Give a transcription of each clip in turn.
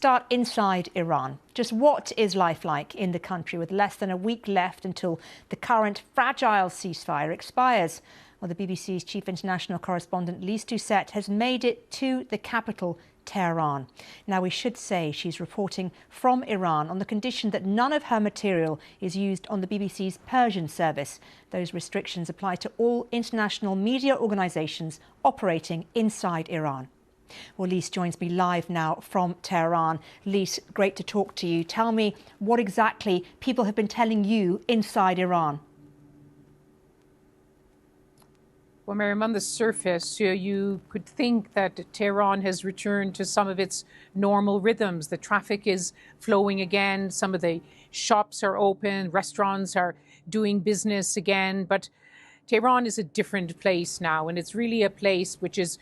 start inside Iran. Just what is life like in the country with less than a week left until the current fragile ceasefire expires? Well, the BBC's chief international correspondent Lyse Doucet has made it to the capital, Tehran. Now, we should say she's reporting from Iran on the condition that none of her material is used on the BBC's Persian service. Those restrictions apply to all international media organisations operating inside Iran. Well, Lyse joins me live now from Tehran. Lyse, great to talk to you. Tell me what exactly people have been telling you inside Iran. Well, Miriam, on the surface, you could think that Tehran has returned to some of its normal rhythms. The traffic is flowing again. Some of the shops are open. Restaurants are doing business again. But Tehran is a different place now, and it's really a place which is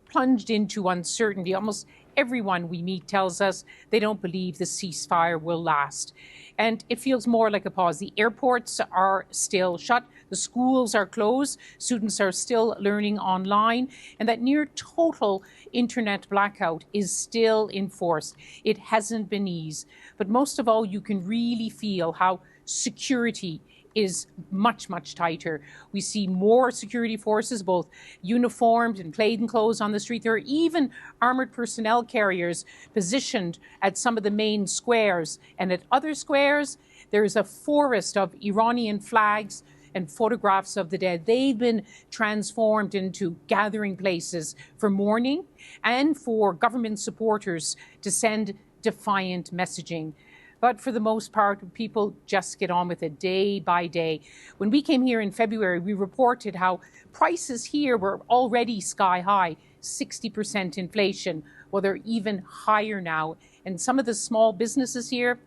plunged into uncertainty. Almost everyone we meet tells us they don't believe the ceasefire will last. And it feels more like a pause. The airports are still shut. The schools are closed. Students are still learning online. And that near total internet blackout is still in force. It hasn't been eased. But most of all, you can really feel how security is much, much tighter. We see more security forces, both uniformed and plainclothes on the street. There are even armored personnel carriers positioned at some of the main squares. And at other squares, there is a forest of Iranian flags and photographs of the dead. They've been transformed into gathering places for mourning and for government supporters to send defiant messaging. But for the most part, people just get on with it day by day. When we came here in February, we reported how prices here were already sky high, 60% inflation. Well, they're even higher now. And some of the small businesses here,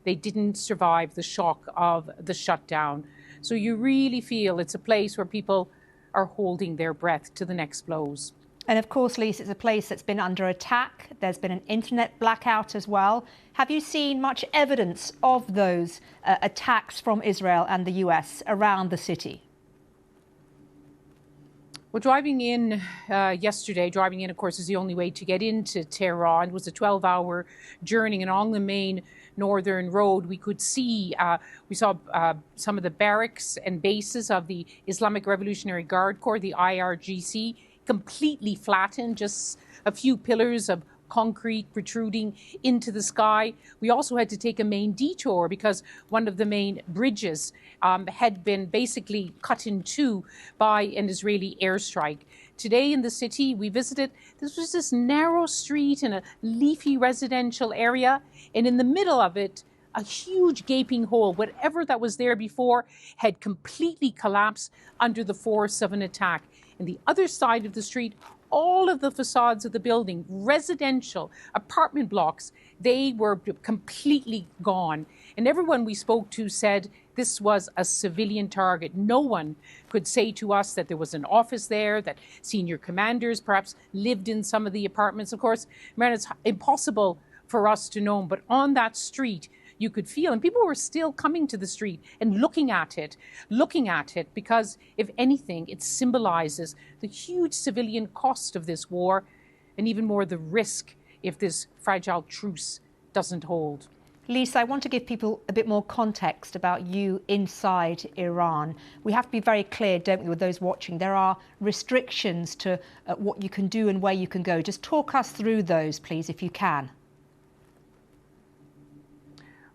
they didn't survive the shock of the shutdown. So you really feel it's a place where people are holding their breath to the next blows. And of course, Lyse, it's a place that's been under attack. There's been an internet blackout as well. Have you seen much evidence of those attacks from Israel and the US around the city? Well, driving in yesterday, of course, is the only way to get into Tehran. It was a 12-hour journey, and along the main northern road, we could see, we saw some of the barracks and bases of the Islamic Revolutionary Guard Corps, the IRGC, completely flattened, just a few pillars of concrete protruding into the sky. We also had to take a main detour because one of the main bridges had been basically cut in two by an Israeli airstrike. Today in the city, we visited, this was this narrow street in a leafy residential area, and in the middle of it, a huge gaping hole. Whatever that was there before had completely collapsed under the force of an attack. And the other side of the street, all of the facades of the building, residential apartment blocks, they were completely gone. And everyone we spoke to said this was a civilian target. No one could say to us that there was an office there, that senior commanders perhaps lived in some of the apartments. Of course, man, it's impossible for us to know, but on that street, you could feel, and people were still coming to the street and looking at it, because if anything, it symbolizes the huge civilian cost of this war, and even more the risk if this fragile truce doesn't hold. Lyse, I want to give people a bit more context about you inside Iran. We have to be very clear, don't we, with those watching. There are restrictions to what you can do and where you can go. Just talk us through those, please, if you can.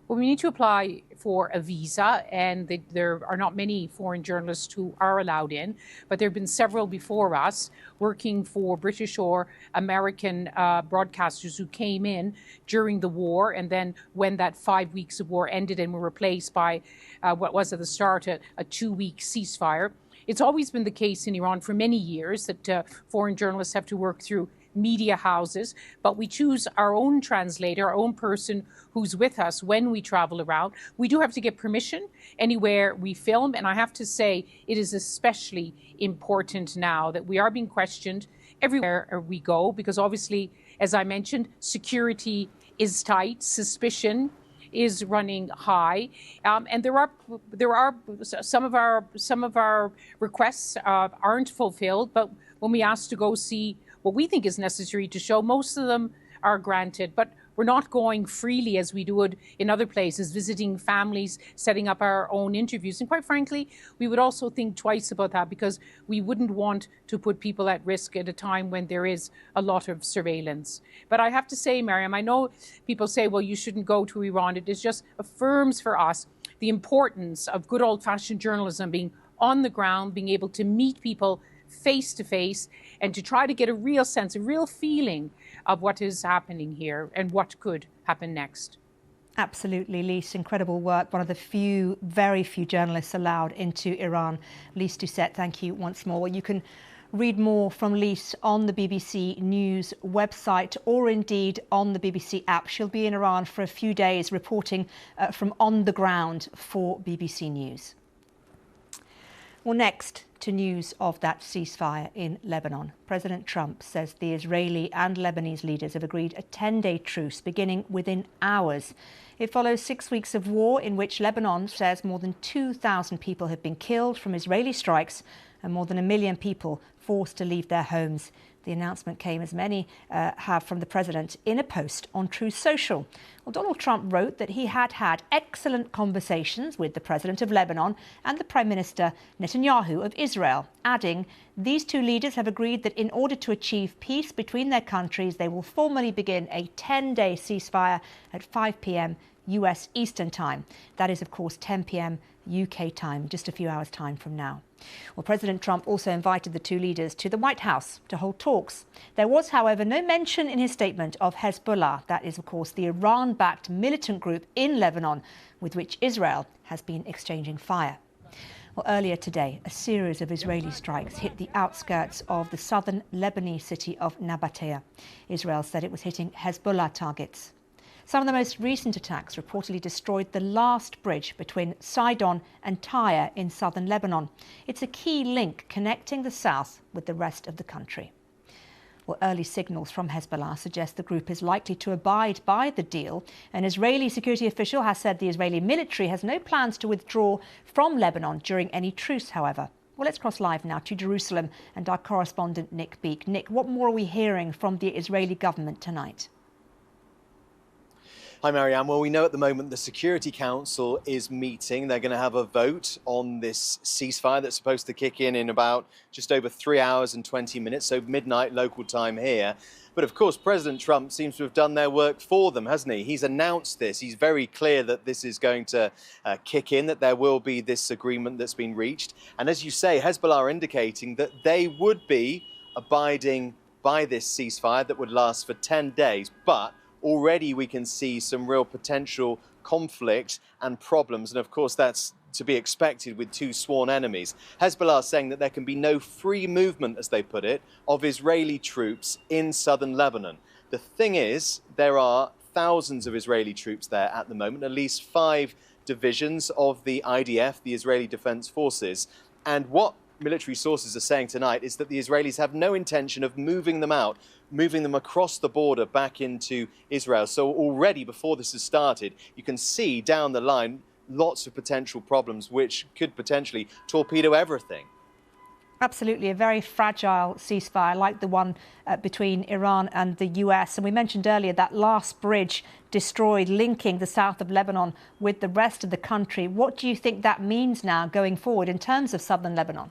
Well, we need to apply for a visa, and there are not many foreign journalists who are allowed in, but there have been several before us working for British or American broadcasters who came in during the war, and then when that 5 weeks of war ended and were replaced by what was at the start a 2-week ceasefire. It's always been the case in Iran for many years that foreign journalists have to work through media houses, but we choose our own translator, our own person who's with us when we travel around. We do have to get permission anywhere we film, and I have to say it is especially important now that we are being questioned everywhere we go, because obviously, as I mentioned, security is tight, suspicion is running high, and there are some of our requests aren't fulfilled, but when we ask to go see what we think is necessary to show, most of them are granted. But we're not going freely as we would in other places, visiting families, setting up our own interviews. And quite frankly, we would also think twice about that, because we wouldn't want to put people at risk at a time when there is a lot of surveillance. But I have to say, Miriam, I know people say, well, you shouldn't go to Iran. It just affirms for us the importance of good old-fashioned journalism, being on the ground, being able to meet people face to face, and to try to get a real sense, a real feeling of what is happening here and what could happen next. Absolutely, Lyse, incredible work. One of the few, very few journalists allowed into Iran. Lyse Doucet, thank you once more. You can read more from Lyse on the BBC News website, or indeed on the BBC app. She'll be in Iran for a few days, reporting from on the ground for BBC News. Well, next to news of that ceasefire in Lebanon. President Trump says the Israeli and Lebanese leaders have agreed a 10-day truce beginning within hours. It follows 6 weeks of war in which Lebanon says more than 2,000 people have been killed from Israeli strikes and more than 1 million people forced to leave their homes. The announcement came, as many have, from the president in a post on Truth Social. Well, Donald Trump wrote that he had had excellent conversations with the president of Lebanon and the Prime Minister Netanyahu of Israel, adding, these two leaders have agreed that in order to achieve peace between their countries, they will formally begin a 10-day ceasefire at 5 p.m. US Eastern Time. That is, of course, 10 p.m. UK time, just a few hours' time from now. Well, President Trump also invited the two leaders to the White House to hold talks. There was, however, no mention in his statement of Hezbollah. That is, of course, the Iran-backed militant group in Lebanon with which Israel has been exchanging fire. Well, earlier today, a series of Israeli strikes hit the outskirts of the southern Lebanese city of Nabatea. Israel said it was hitting Hezbollah targets. Some of the most recent attacks reportedly destroyed the last bridge between Sidon and Tyre in southern Lebanon. It's a key link connecting the south with the rest of the country. Well, early signals from Hezbollah suggest the group is likely to abide by the deal. An Israeli security official has said the Israeli military has no plans to withdraw from Lebanon during any truce, however. Well, let's cross live now to Jerusalem and our correspondent Nick Beek. Nick, what more are we hearing from the Israeli government tonight? Hi, Marianne. Well, we know at the moment the Security Council is meeting. They're going to have a vote on this ceasefire that's supposed to kick in about just over 3 hours and 20 minutes, so midnight local time here. But of course, President Trump seems to have done their work for them, hasn't he? He's announced this. He's very clear that this is going to kick in, that there will be this agreement that's been reached. And as you say, Hezbollah are indicating that they would be abiding by this ceasefire that would last for 10 days. But already we can see some real potential conflict and problems. And of course, that's to be expected with two sworn enemies. Hezbollah saying that there can be no free movement, as they put it, of Israeli troops in southern Lebanon. The thing is, there are thousands of Israeli troops there at the moment, at least 5 divisions of the IDF, the Israeli Defense Forces. And what military sources are saying tonight is that the Israelis have no intention of moving them out, moving them across the border back into Israel. So already before this has started, you can see down the line lots of potential problems which could potentially torpedo everything. Absolutely, a very fragile ceasefire like the one between Iran and the US. And we mentioned earlier that last bridge destroyed, linking the south of Lebanon with the rest of the country. What do you think that means now going forward in terms of southern Lebanon?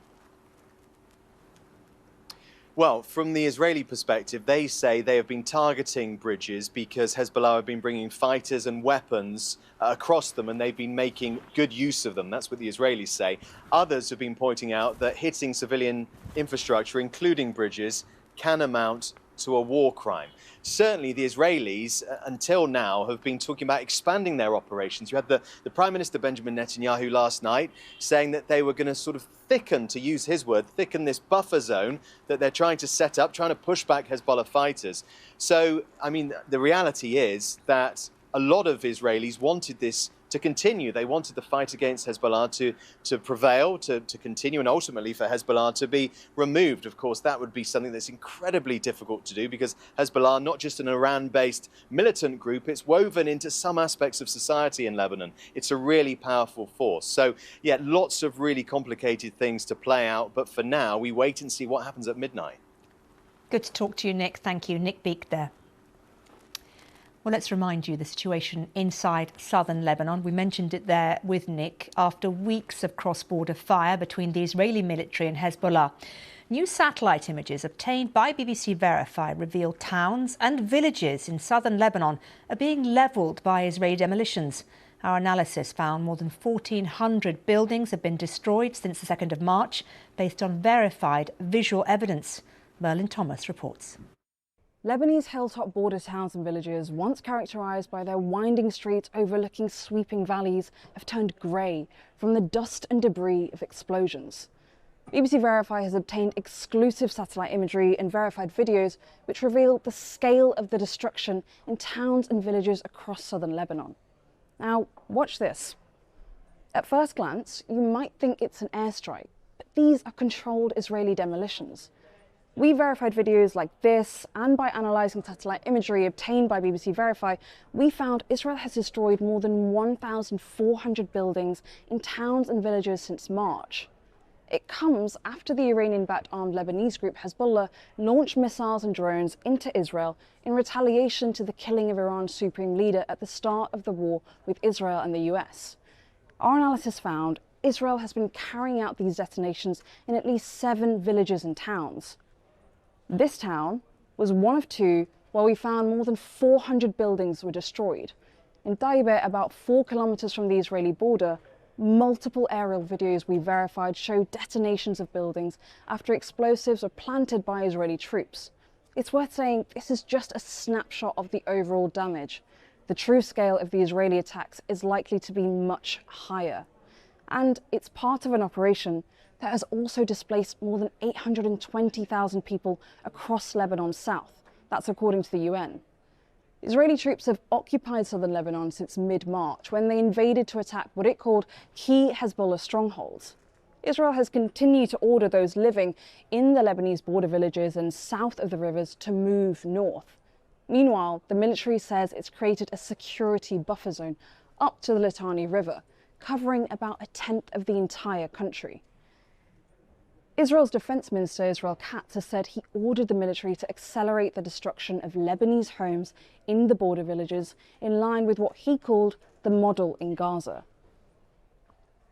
Well, from the Israeli perspective, they say they have been targeting bridges because Hezbollah have been bringing fighters and weapons across them, and they've been making good use of them. That's what the Israelis say. Others have been pointing out that hitting civilian infrastructure, including bridges, can amount to a war crime. Certainly the Israelis, until now, have been talking about expanding their operations. You had the Prime Minister Benjamin Netanyahu last night saying that they were going to sort of thicken, to use his word, thicken this buffer zone that they're trying to set up, trying to push back Hezbollah fighters. So, I mean, the reality is that a lot of Israelis wanted this to continue. They wanted the fight against Hezbollah to prevail, to continue, and ultimately for Hezbollah to be removed. Of course, that would be something that's incredibly difficult to do because Hezbollah, not just an Iran-based militant group, it's woven into some aspects of society in Lebanon. It's a really powerful force. So, yeah, lots of really complicated things to play out. But for now, we wait and see what happens at midnight. Good to talk to you, Nick. Thank you. Nick Beek there. Well, let's remind you the situation inside southern Lebanon. We mentioned it there with Nick. After weeks of cross-border fire between the Israeli military and Hezbollah, new satellite images obtained by BBC Verify reveal towns and villages in southern Lebanon are being levelled by Israeli demolitions. Our analysis found more than 1,400 buildings have been destroyed since the 2nd of March, based on verified visual evidence. Merlin Thomas reports. Lebanese hilltop border towns and villages, once characterised by their winding streets overlooking sweeping valleys, have turned grey from the dust and debris of explosions. BBC Verify has obtained exclusive satellite imagery and verified videos which reveal the scale of the destruction in towns and villages across southern Lebanon. Now, watch this. At first glance, you might think it's an airstrike, but these are controlled Israeli demolitions. We verified videos like this, and by analysing satellite imagery obtained by BBC Verify, we found Israel has destroyed more than 1,400 buildings in towns and villages since March. It comes after the Iranian-backed armed Lebanese group Hezbollah launched missiles and drones into Israel in retaliation to the killing of Iran's supreme leader at the start of the war with Israel and the US. Our analysis found Israel has been carrying out these detonations in at least 7 villages and towns. This town was one of 2 where we found more than 400 buildings were destroyed. In Doucet, about 4 kilometers from the Israeli border, multiple aerial videos we verified show detonations of buildings after explosives were planted by Israeli troops. It's worth saying this is just a snapshot of the overall damage. The true scale of the Israeli attacks is likely to be much higher. And it's part of an operation that has also displaced more than 820,000 people across Lebanon's south. That's according to the UN. Israeli troops have occupied southern Lebanon since mid-March, when they invaded to attack what it called key Hezbollah strongholds. Israel has continued to order those living in the Lebanese border villages and south of the rivers to move north. Meanwhile, the military says it's created a security buffer zone up to the Litani River, covering about 1/10 of the entire country. Israel's Defense Minister Israel Katz has said he ordered the military to accelerate the destruction of Lebanese homes in the border villages in line with what he called the model in Gaza.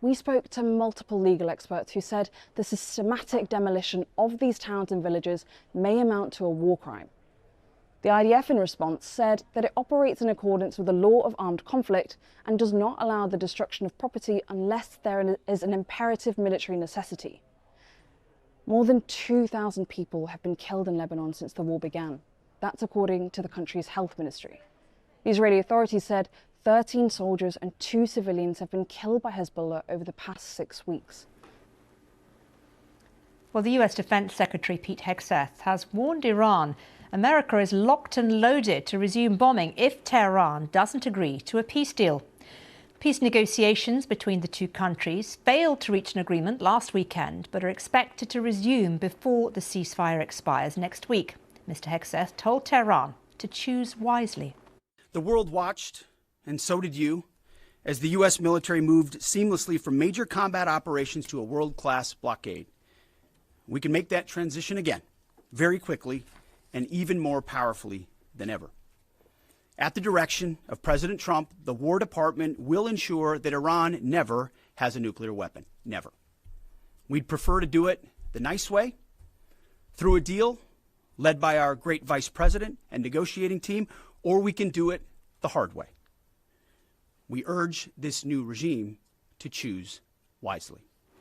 We spoke to multiple legal experts who said the systematic demolition of these towns and villages may amount to a war crime. The IDF in response said that it operates in accordance with the law of armed conflict and does not allow the destruction of property unless there is an imperative military necessity. More than 2,000 people have been killed in Lebanon since the war began. That's according to the country's health ministry. The Israeli authorities said 13 soldiers and 2 civilians have been killed by Hezbollah over the past 6 weeks. Well, the US Defense Secretary Pete Hegseth has warned Iran America is locked and loaded to resume bombing if Tehran doesn't agree to a peace deal. Peace negotiations between the 2 countries failed to reach an agreement last weekend, but are expected to resume before the ceasefire expires next week. Mr. Hegseth told Tehran to choose wisely. The world watched, and so did you, as the U.S. military moved seamlessly from major combat operations to a world-class blockade. We can make that transition again, very quickly, and even more powerfully than ever. At the direction of President Trump, the War Department will ensure that Iran never has a nuclear weapon. Never. We'd prefer to do it the nice way, through a deal led by our great Vice President and negotiating team, or we can do it the hard way. We urge this new regime to choose wisely.